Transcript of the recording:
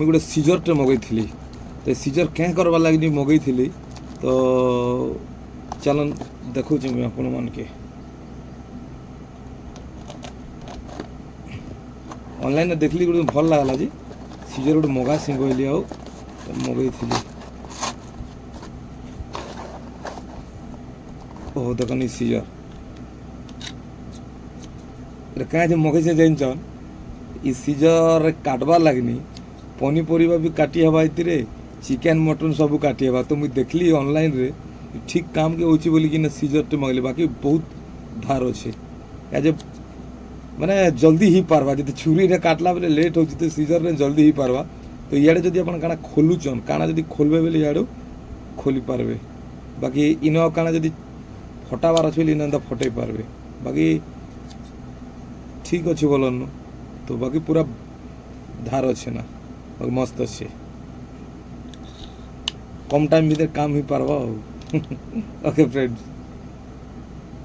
मुझे गोटे सीजरटे मगैली तो सीजर क्या करवार लगे मगैली तो चलन देखो मुझे आपण मान के ऑनलाइन देखली गोटे भल लगला जी सीजर गोटे मगा सी कहली आउ मगैली ओह देखनी सीजर क्या मगै से जान ई सीजर काटबार लगनी पनीपरिया भी काटी हवा ए चिकेन मटन सब काटी हवा तो मुझे देखली ऑनलाइन रे ठीक काम के होची बोली कि सीजर टे मंगली बाकी बहुत धार अच्छे एज ए माने जल्दी ही पारवा जब छुरी रे काटला बेले लेट हो तो सीजर रे जल्दी ही पारवा तो इे जब आप काना खोलुचन काना जब खोलबे बोले इे खोली पारबे बाकी इन काना जब फटाबार अच्छे बोली इना फटई पारबे बाकी ठीक अच्छे बोलन तो बाकी पूरा धार अच्छे ना बाकी मस्त अच्छे कम टाइम भीतर काम ही पारवा ओके फ्रेंड्स।